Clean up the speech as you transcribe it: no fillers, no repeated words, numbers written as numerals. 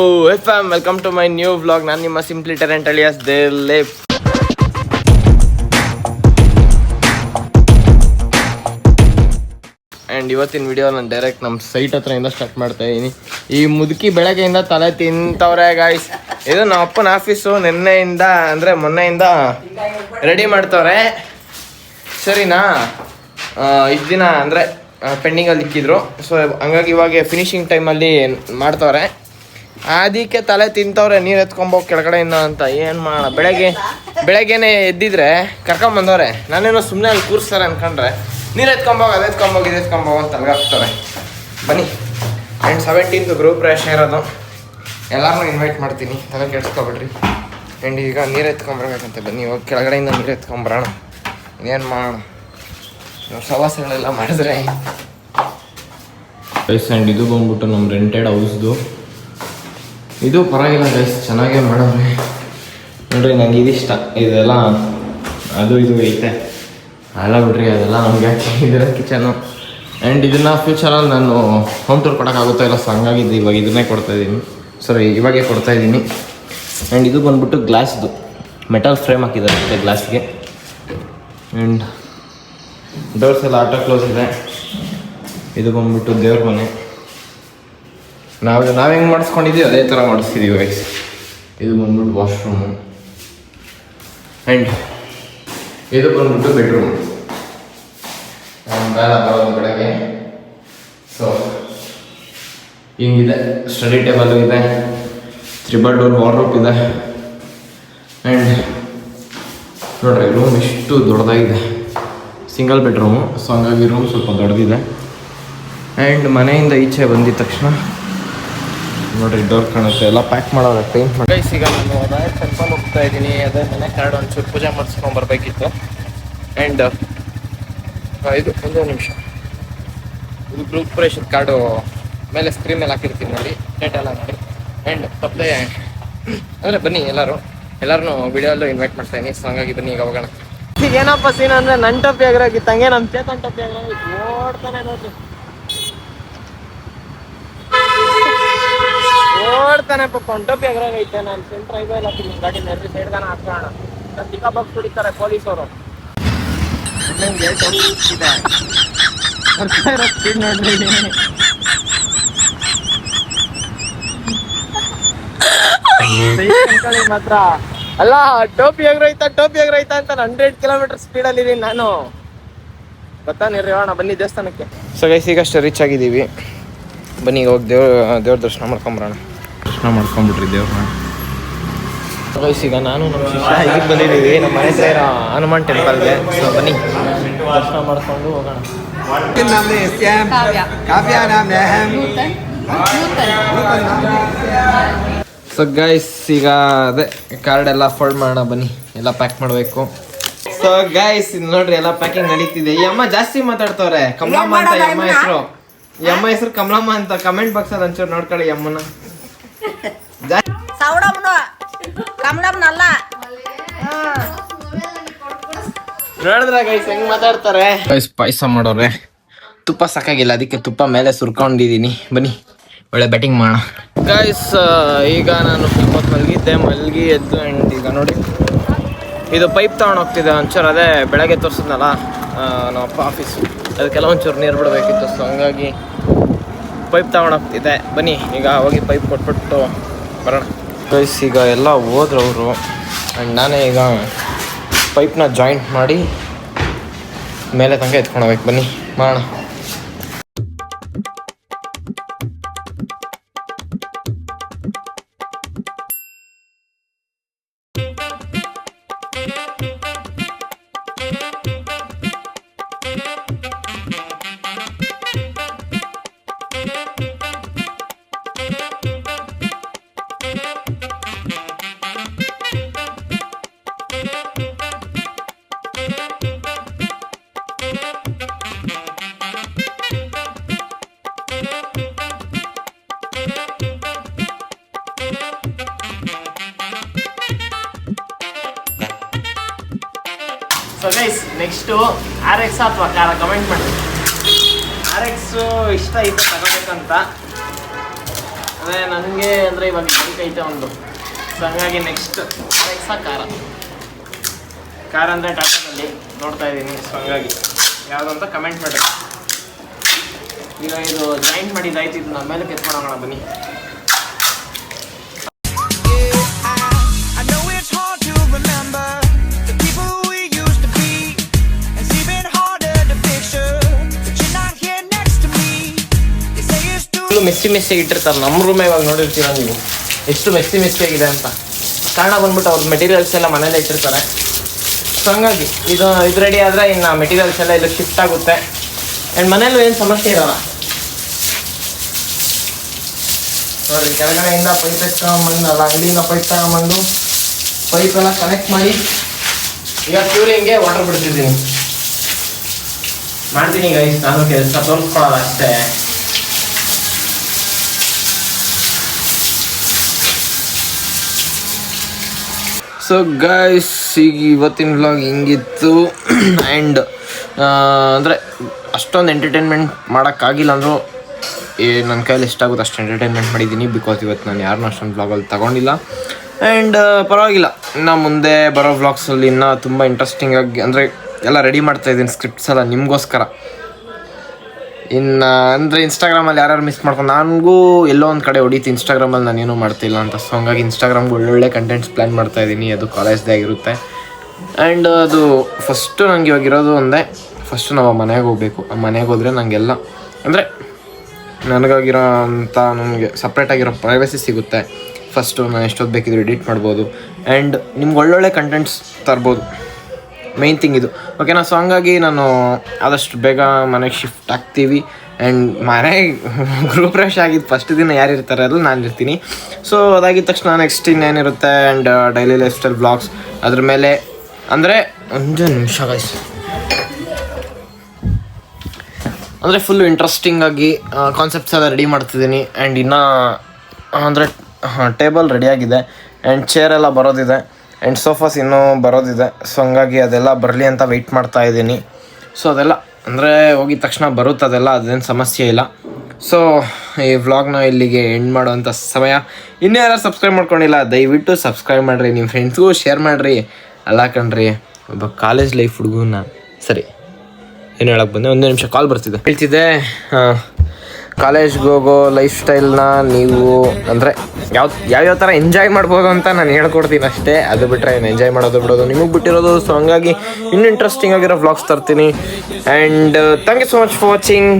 Welcome to my new vlog. ನಾನು ನಿಮ್ಮ simply ಟೆರೆಂಟ್ ಅಲಿಯಾಸ್ ದೇವ್. ಆ್ಯಂಡ್ ಇವತ್ತಿನ ವಿಡಿಯೋ ನಾನು ಡೈರೆಕ್ಟ್ ನಮ್ಮ ಸೈಟ್ ಹತ್ರದಿಂದ ಸ್ಟಾರ್ಟ್ ಮಾಡ್ತಾ ಇದ್ದೀನಿ. ಈ ಮುದುಕಿ ಬೆಳಗ್ಗೆಯಿಂದ ತಲೆ ತಿಂತವ್ರೆ ಗಾಯ್ಸ್. ಇದು ನಮ್ಮ ಅಪ್ಪನ ಆಫೀಸು. ಮೊನ್ನೆಯಿಂದ ರೆಡಿ ಮಾಡ್ತವ್ರೆ, ಸರಿನಾ? ಇಷ್ಟು ದಿನ ಅಂದರೆ ಪೆಂಡಿಂಗಲ್ಲಿ ಇಕ್ಕಿದ್ರು. ಸೊ ಹಂಗಾಗಿ ಇವಾಗ ಫಿನಿಶಿಂಗ್ ಟೈಮಲ್ಲಿ ಮಾಡ್ತವ್ರೆ. ಅದಕ್ಕೆ ತಲೆ ತಿಂತವ್ರೆ, ನೀರು ಎತ್ಕೊಂಬೋಗಿ ಕೆಳಗಡೆಯಿಂದ ಅಂತ. ಏನು ಮಾಡೋಣ, ಬೆಳಗ್ಗೆನೇ ಎದ್ದಿದ್ರೆ ಕರ್ಕೊಂಬಂದವ್ರೆ. ನಾನೇನೋ ಸುಮ್ಮನೆ ಅಲ್ಲಿ ಕೂರಿಸ್ತಾರೆ ಅನ್ಕೊಂಡ್ರೆ ನೀರು ಎತ್ಕೊಂಬೋಗಿ ಇದು ಎತ್ಕೊಂಬೋಗಿ ಅಂತ ಅಲ್ಗಾಗ್ತಾರೆ. ಬನ್ನಿ. ಆ್ಯಂಡ್ 17th ಗ್ರೂಪ್ ರೇಷ ಇರೋದು. ಎಲ್ಲರೂ ಇನ್ವೈಟ್ ಮಾಡ್ತೀನಿ, ತಲೆ ಕೆಡ್ಸ್ಕೊಬಿಡ್ರಿ. ಆ್ಯಂಡ್ ಈಗ ನೀರು ಎತ್ಕೊಂಬರ್ಬೇಕಂತೆ. ಬನ್ನಿ ಇವಾಗ ಕೆಳಗಡೆಯಿಂದ ನೀರು ಎತ್ಕೊಂಬರೋಣ. ಇನ್ನೇನು ಮಾಡೋಣ, ಸವಾಸಗಳೆಲ್ಲ ಮಾಡಿದ್ರೆ. ಆ್ಯಂಡ್ ಇದು ಬಂದ್ಬಿಟ್ಟು ನಮ್ಮ ರೆಂಟೆಡ್ ಹೌಸ್ದು. ಇದು ಪರವಾಗಿಲ್ಲ ಗೈಸ್, ಚೆನ್ನಾಗೇ ಮಾಡೋರಿ. ನೋಡ್ರಿ, ನಂಗೆ ಇದಿಷ್ಟ. ಇದೆಲ್ಲ ಅದು ಇದು ಐತೆ ಅಲ್ಲ ಬಿಡ್ರಿ, ಅದೆಲ್ಲ ನಮಗೆ ಇದರ ಕಿಚನು. ಆ್ಯಂಡ್ ಇದನ್ನು ಫ್ಯೂಚರಲ್ಲಿ ನಾನು ಹೋಮ್ ಟೂರ್ ಕೊಡೋಕ್ಕಾಗುತ್ತೋ ಇಲ್ಲ, ಸೊ ಹಂಗಾಗಿದ್ದು ಇವಾಗ ಇದನ್ನೇ ಇವಾಗೇ ಕೊಡ್ತಾಯಿದ್ದೀನಿ. ಆ್ಯಂಡ್ ಇದು ಬಂದ್ಬಿಟ್ಟು ಗ್ಲಾಸ್ದು ಮೆಟಲ್ ಫ್ರೇಮ್ ಹಾಕಿದ್ದಾರೆ ಗ್ಲಾಸ್ಗೆ. ಆ್ಯಂಡ್ ಡೋರ್ಸ್ ಎಲ್ಲ ಆಟೋ ಕ್ಲೋಸ್ ಇದೆ. ಇದು ಬಂದ್ಬಿಟ್ಟು ದೇವ್ರ ಮನೆ. ನಾವು ಹೆಂಗೆ ಮಾಡಿಸ್ಕೊಂಡಿದ್ದೀವಿ ಅದೇ ಥರ ಮಾಡಿಸ್ತಿದ್ದೀವಿ ಗೈಸ್. ಇದು ಬಂದ್ಬಿಟ್ಟು ವಾಶ್ರೂಮು. ಆ್ಯಂಡ್ ಇದು ಬಂದ್ಬಿಟ್ಟು ಬೆಡ್ರೂಮ್. ಬೇಡ ಬರೋದು ಕಡೆಗೆ. ಸೊ ಹಿಂಗಿದೆ. ಸ್ಟಡಿ ಟೇಬಲ್ ಇದೆ, 3 ಡೋರ್ ವಾರ್ಡ್ರೋಬ್ ಇದೆ. ಆ್ಯಂಡ್ ನೋಡ್ರಿ, ರೂಮ್ ಎಷ್ಟು ದೊಡ್ಡದಾಗಿದೆ. ಸಿಂಗಲ್ ಬೆಡ್ರೂಮು, ಸೊ ಹಂಗಾಗಿ ರೂಮ್ ಸ್ವಲ್ಪ ದೊಡ್ಡದಿದೆ. ಆ್ಯಂಡ್ ಮನೆಯಿಂದ ಈಚೆ ಬಂದಿದ ತಕ್ಷಣ ನೋಡ್ರಿ, ಡೋರ್ ಕಾಣುತ್ತೆ. ಎಲ್ಲ ಪ್ಯಾಕ್ ಮಾಡೋರೆ, ಪೇಂಟ್ ಮಾಡಿ. ಈಗ ನಾನು ರಾಯಲ್ ಟೆಂಪಲ್ ಹೋಗ್ತಾ ಇದ್ದೀನಿ. ಅದೇ ಮನೆ ಕಾರ್ಡ್ ಒಂಚೂರು ಪೂಜೆ ಮಾಡಿಸ್ಕೊಂಬರ್ಬೇಕಿತ್ತು. ಆ್ಯಂಡ್ ಇದು ಒಂದೇ ನಿಮಿಷ, ಇದು ಗ್ರೂಪ್ ರೇಷನ್ ಕಾರ್ಡು ಮೇಲೆ ಸ್ಕ್ರೀನ್ ಮೇಲೆ ಹಾಕಿರ್ತೀನಿ ನೋಡಿ, ಡೇಟ್ ಎಲ್ಲ ನೋಡಿ. ಆ್ಯಂಡ್ ತಪ್ಪದೆ ಅಂದರೆ ಬನ್ನಿ, ಎಲ್ಲರೂ ವಿಡಿಯೋಲ್ಲೂ ಇನ್ವೈಟ್ ಮಾಡ್ತಾಯಿದ್ದೀನಿ. ಸೊ ಹಂಗಾಗಿ ಬನ್ನಿ ಈಗ ಹೋಗೋಣ. ಈಗ ಏನಪ್ಪ ಸೀನ್ ಅಂದರೆ, ನನ್ನ ಟೊಪ್ಪಿ ಆಗಿರಾಗಿತ್ತು, ಹಂಗೆ ನಮ್ಮ ಚೇತನ್ ಟೊಪ್ಪಿ ಆಗಿರಾಗಿತ್ತು. ಓಡ್ತಾನೆ ನೋಡ್ರಿ, ಓಡ್ತಾನೆ ಪಾಪ. ಟೊಪ್ಪಿ ಆಗಿರಾಗೈತೆ. ನಾನು ಸೆಂಟ್ರ್ ಹೈವೇ ಎಲ್ಲ ಹಾಕಿದ್ದೀನಿ ಗಾಡಿ ನೆರಳಿ ಸೈಡ್ಗಾನ ಹಾಕೋಣ. ನನ್ನ ಚಿಕ್ಕ ಬಾಕ್ಸ್ ಹೊಡಿತಾರೆ ಪೊಲೀಸವರು. ಮಾತ್ರ ಅಲ್ಲ, ಟೋಪಿ ಆಗಿರೈತಾ ಅಂತ 100 ಕಿಲೋಮೀಟರ್ ಸ್ಪೀಡಲ್ಲಿ ಇದೀನಿ ನಾನು. ಗೊತ್ತಾನಿರಿ, ಹೋಗೋಣ ಬನ್ನಿ ದೇವಸ್ಥಾನಕ್ಕೆ. ಸೊ ಗೈಸ್, ಈಗಷ್ಟೇ ರೀಚ್ ಆಗಿದ್ದೀವಿ. ಬನ್ನಿ ಈಗ ಹೋಗಿ ದೇವ್ರ ದರ್ಶನ ಮಾಡ್ಕೊಂಬರೋಣ. ಮಾಡ್ಕೊಂಬಿಟ್ರಿ ದೇವ್ರನ್ನ. ಗೈಸ್, ಈಗ ನಾನು ನಮ್ಮ ಶಿಷ್ಯ ಹೀಗೆ ಬಂದಿದ್ದೀವಿ ನಮ್ಮ ಮನೆ ಹತ್ರ ಇರೋ ಹನುಮಾನ್ ಟೆಂಪಲ್ಗೆ. ಸೊ ಬನ್ನಿ ದರ್ಶನ ಮಾಡ್ಕೊಂಡು ಹೋಗೋಣ. ಸೊ ಗೈಸ್, ಈಗ ಅದೇ ಕಾರ್ಡ್ ಎಲ್ಲ ಫೋಲ್ಡ್ ಮಾಡೋಣ. ಬನ್ನಿ, ಎಲ್ಲ ಪ್ಯಾಕ್ ಮಾಡಬೇಕು. ಸೊ ಗೈಸ್, ನೋಡ್ರಿ, ಎಲ್ಲ ಪ್ಯಾಕಿಂಗ್ ನಡೀತಿದೆ. ಈ ಅಮ್ಮ ಜಾಸ್ತಿ ಮಾತಾಡ್ತವ್ರೆ. ಕಮಲಮ್ಮ ಅಂತ ಈ ಅಮ್ಮ ಹೆಸರು. ಈ ಅಮ್ಮ ಹೆಸರು ಕಮಲಮ್ಮ ಅಂತ. ಕಮೆಂಟ್ ಬಾಕ್ಸ್ ಅಲ್ಲಿ ಒಂಚೂರು ನೋಡ್ಕೊಳ್ಳಿ ಈ ಅಮ್ಮನ. ನೋಡಿದ್ರ ಗೈಸ್ ಹೆಂಗ್ ಮಾತಾಡ್ತಾರೆ. ಗೈಸ್, ಪಾಯಸ ಮಾಡೋರೆ. ತುಪ್ಪ ಸಾಕಾಗಿಲ್ಲ, ಅದಕ್ಕೆ ತುಪ್ಪ ಮೇಲೆ ಸುರ್ಕೊಂಡಿದ್ದೀನಿ. ಬನ್ನಿ ಒಳ್ಳೆ ಬ್ಯಾಟಿಂಗ್ ಮಾಡೋಣ. ಗೈಸ್, ಈಗ ನಾನು ಸ್ವಲ್ಪ ಮಲಗಿ ಎದ್ದು. ಆ್ಯಂಡ್ ಈಗ ನೋಡಿ, ಇದು ಪೈಪ್ ತಗೊಂಡು ಹೋಗ್ತಿದ್ದೆ ಒಂಚೂರು. ಅದೇ ಬೆಳಗ್ಗೆ ತೋರಿಸಿದ್ನಲ್ಲ ನಮ್ಮ ಅಪ್ಪ ಆಫೀಸು, ಅದಕ್ಕೆಲ್ಲ ಒಂಚೂರು ನೀರು ಬಿಡಬೇಕಿತ್ತು. ಸೊ ಹಂಗಾಗಿ ಪೈಪ್ ತಗೊಂಡು ಹೋಗ್ತಿದ್ದೆ. ಬನ್ನಿ ಈಗ ಹೋಗಿ ಪೈಪ್ ಕೊಟ್ಬಿಟ್ಟು ಬರೋಣ. ಗೈಸ್, ಈಗ ಎಲ್ಲ ಹೋದ್ರು ಅವರು. ಆ್ಯಂಡ್ ನಾನೇ ಈಗ ಪೈಪ್ನ ಜಾಯಿಂಟ್ ಮಾಡಿ ಮೇಲೆ ತನಕ ಎತ್ಕೊಂಡು ಹೋಗ್ಬೇಕು. ಬನ್ನಿ ಮಾಡೋಣ. ಸೊ ಗೈಸ್, ನೆಕ್ಸ್ಟು RX ಅಥವಾ ಕಾರ ಕಮೆಂಟ್ ಮಾಡಿ. RX ಇಷ್ಟ ಇತ್ತು ತಗೋಬೇಕಂತ. ಅಂದರೆ ನನಗೆ ಅಂದರೆ ಇವಾಗ ಬೈಕ್ ಐತೆ ಒಂದು. ಸೊ ಹಂಗಾಗಿ ನೆಕ್ಸ್ಟ್ ಕಾರ ಅಂದರೆ ಟಾಟಾದಲ್ಲಿ ನೋಡ್ತಾ ಇದ್ದೀನಿ. ಸೊ ಹಂಗಾಗಿ ಯಾವುದು ಅಂತ ಕಮೆಂಟ್ ಮಾಡಿ. ಈಗ ಇದು ಜಾಯಿಂಟ್ ಮಾಡಿದ್ದಾಯ್ತು, ಇದು ನಮ್ಮ ಮೇಲೆ ಕೆತ್ಕೊಳ್ಳೋಣ ಬನ್ನಿ. ಮೆಸ್ಸಿ ಇಟ್ಟಿರ್ತಾರೆ ನಮ್ಮ ರೂಮೇ. ಇವಾಗ ನೋಡಿರ್ತೀರ ನೀವು ಎಷ್ಟು ಮೆಸ್ಸಿ ಆಗಿದೆ ಅಂತ. ಕಾರಣ ಬಂದ್ಬಿಟ್ಟು ಅವ್ರ ಮೆಟೀರಿಯಲ್ಸ್ ಎಲ್ಲ ಮನೇಲೆ ಇಟ್ಟಿರ್ತಾರೆ. ಸೊ ಹಂಗಾಗಿ ಇದು ರೆಡಿ ಆದರೆ ಇನ್ನು ಮೆಟೀರಿಯಲ್ಸ್ ಎಲ್ಲ ಇಲ್ಲಿ ಶಿಫ್ಟ್ ಆಗುತ್ತೆ. ಆ್ಯಂಡ್ ಮನೇಲೂ ಏನು ಸಮಸ್ಯೆ ಇರೋಲ್ಲ ನೋಡಿರಿ. ಕೆಳಗಡೆಯಿಂದ ಪೈಪ್ ಎತ್ಕೊಂಬಂದು ಅಲ್ಲ ಅಂಗಡಿಯಿಂದ ಪೈಪ್ ತಗೊಂಬಂದು ಪೈಪೆಲ್ಲ ಕನೆಕ್ಟ್ ಮಾಡಿ ಈಗ ಕ್ಯೂರಿಂಗ್ಗೆ ವಾಟರ್ ಬಿಡ್ತಿದ್ದೀನಿ. ಮಾಡ್ತೀನಿ ಗೈಸ್, ನಾನು ಕೆಲಸ ತೋರಿಸ್ಕೊಳ್ಳೋದು ಅಷ್ಟೇ. ಸೊ ಗೈಸ್, ಈಗ ಇವತ್ತಿನ ವ್ಲಾಗ್ ಹಿಂಗಿತ್ತು. ಆ್ಯಂಡ್ ಅಂದರೆ ಅಷ್ಟೊಂದು ಎಂಟರ್ಟೈನ್ಮೆಂಟ್ ಮಾಡೋಕ್ಕಾಗಿಲ್ಲ ಅಂದರೂ ನನ್ನ ಕೈಯಲ್ಲಿ ಎಷ್ಟಾಗುತ್ತೆ ಅಷ್ಟು ಎಂಟರ್ಟೈನ್ಮೆಂಟ್ ಮಾಡಿದ್ದೀನಿ. ಬಿಕಾಸ್ ಇವತ್ತು ನಾನು ಯಾರನ್ನೂ ಅಷ್ಟೊಂದು ವ್ಲಾಗಲ್ಲಿ ತಗೊಂಡಿಲ್ಲ. ಆ್ಯಂಡ್ ಪರವಾಗಿಲ್ಲ, ಇನ್ನು ಮುಂದೆ ಬರೋ ವ್ಲಾಗ್ಸಲ್ಲಿ ಇನ್ನೂ ತುಂಬ ಇಂಟ್ರೆಸ್ಟಿಂಗಾಗಿ ಅಂದರೆ ಎಲ್ಲ ರೆಡಿ ಮಾಡ್ತಾಯಿದ್ದೀನಿ ಸ್ಕ್ರಿಪ್ಟ್ಸ್ ಎಲ್ಲ ನಿಮಗೋಸ್ಕರ. ಇನ್ನು ಅಂದರೆ ಇನ್ಸ್ಟಾಗ್ರಾಮಲ್ಲಿ ಯಾರು ಮಿಸ್ ಮಾಡ್ಕೊಂಡು ನನಗೂ ಎಲ್ಲೋ ಒಂದು ಕಡೆ ಹೊಡೀತು ಇನ್ಸ್ಟಾಗ್ರಾಮಲ್ಲಿ ನಾನೇನು ಮಾಡ್ತಿಲ್ಲ ಅಂತ. ಸೊ ಹಂಗಾಗಿ ಇನ್ಸ್ಟಾಗ್ರಾಮ್ಗೆ ಒಳ್ಳೊಳ್ಳೆ ಕಂಟೆಂಟ್ಸ್ ಪ್ಲ್ಯಾನ್ ಮಾಡ್ತಾಯಿದ್ದೀನಿ. ಅದು ಕಾಲೇಜ್ದೇ ಆಗಿರುತ್ತೆ. ಆ್ಯಂಡ್ ಅದು ಫಸ್ಟು ನನಗೆ ಇವಾಗಿರೋದು ಒಂದೇ, ಫಸ್ಟು ನಾವು ಮನೆಗೆ ಹೋಗಬೇಕು. ಆ ಮನೆಗೆ ಹೋದರೆ ನನಗೆಲ್ಲ ಅಂದರೆ ನನಗಾಗಿರೋ ಅಂಥ ನನಗೆ ಸಪ್ರೇಟಾಗಿರೋ ಪ್ರೈವಸಿ ಸಿಗುತ್ತೆ. ಫಸ್ಟು ನಾನು ಎಷ್ಟೊತ್ತು ಬೇಕಿದ್ರು ಎಡಿಟ್ ಮಾಡ್ಬೋದು. ಆ್ಯಂಡ್ ನಿಮ್ಗೆ ಒಳ್ಳೊಳ್ಳೆ ಕಂಟೆಂಟ್ಸ್ ತರ್ಬೋದು. ಮೇಯ್ನ್ ಥಿಂಗ್ ಇದು, ಓಕೆನಾ? ಸೊ ಹಂಗಾಗಿ ನಾನು ಆದಷ್ಟು ಬೇಗ ಮನೆಗೆ ಶಿಫ್ಟ್ ಆಗ್ತೀವಿ. ಆ್ಯಂಡ್ ಮನೆಗೆ ಗ್ರೂಪ್ ರಶ್ ಆಗಿದ್ದು ಫಸ್ಟ್ ದಿನ ಯಾರು ಇರ್ತಾರೆ ಅದು ನಾನು ಇರ್ತೀನಿ. ಸೊ ಅದಾಗಿದ್ದ ತಕ್ಷಣ ನೆಕ್ಸ್ಟ್ ಇನ್ನೇನಿರುತ್ತೆ and daily lifestyle blogs ಅದ್ರ ಮೇಲೆ ಅಂದರೆ ಒಂದು ನಿಮಿಷ ಗೈಸ್, ಅಂದರೆ ಫುಲ್ಲು ಇಂಟ್ರೆಸ್ಟಿಂಗಾಗಿ ಕಾನ್ಸೆಪ್ಟ್ಸ್ ಎಲ್ಲ ರೆಡಿ ಮಾಡ್ತಿದ್ದೀನಿ. ಆ್ಯಂಡ್ ಇನ್ನೂ ಅಂದರೆ ಟೇಬಲ್ ರೆಡಿಯಾಗಿದೆ ಆ್ಯಂಡ್ ಚೇರ್ ಎಲ್ಲ ಬರೋದಿದೆ ಆ್ಯಂಡ್ ಸೋಫಾಸ್ ಇನ್ನೂ ಬರೋದಿದೆ. ಸೊ ಹಂಗಾಗಿ ಅದೆಲ್ಲ ಬರಲಿ ಅಂತ ವೆಯ್ಟ್ ಮಾಡ್ತಾ ಇದ್ದೀನಿ. ಸೊ ಅದೆಲ್ಲ ಅಂದರೆ ಹೋಗಿದ ತಕ್ಷಣ ಬರುತ್ತೆ ಅದೆಲ್ಲ, ಅದೇನು ಸಮಸ್ಯೆ ಇಲ್ಲ. ಸೊ ಈ ವ್ಲಾಗ್ನ ಇಲ್ಲಿಗೆ ಎಂಡ್ ಮಾಡೋವಂಥ ಸಮಯ. ಇನ್ನೂ ಯಾರು ಸಬ್ಸ್ಕ್ರೈಬ್ ಮಾಡ್ಕೊಂಡಿಲ್ಲ ದಯವಿಟ್ಟು ಸಬ್ಸ್ಕ್ರೈಬ್ ಮಾಡಿರಿ, ನಿಮ್ಮ ಫ್ರೆಂಡ್ಸ್ಗೂ ಶೇರ್ ಮಾಡಿರಿ. ಅಲ್ಲ ಕಣ್ರಿ, ಒಬ್ಬ ಕಾಲೇಜ್ ಲೈಫ್ ಹುಡುಗನ ಸರಿ ಏನು ಹೇಳಕ್ಕೆ ಬಂದೆ, ಒಂದೇ ನಿಮಿಷ ಕಾಲ್ ಹೇಳ್ತಿದ್ದೆ. ಕಾಲೇಜ್ಗೆ ಹೋಗೋ ಲೈಫ್ ಸ್ಟೈಲ್ನ ನೀವು ಅಂದರೆ ಯಾವ್ಯಾವ ಥರ ಎಂಜಾಯ್ ಮಾಡ್ಬೋದು ಅಂತ ನಾನು ಹೇಳ್ಕೊಡ್ತೀನಿ ಅಷ್ಟೇ. ಅದು ಬಿಟ್ಟರೆ ಏನು ಎಂಜಾಯ್ ಮಾಡೋದು ಬಿಡೋದು ನಿಮಗೆ ಬಿಟ್ಟಿರೋದು. ಸೊ ಹಂಗಾಗಿ ಇನ್ನೂ ಇಂಟ್ರೆಸ್ಟಿಂಗ್ ಆಗಿರೋ ವ್ಲಾಗ್ಸ್ ತರ್ತೀನಿ. And thank you so much for watching.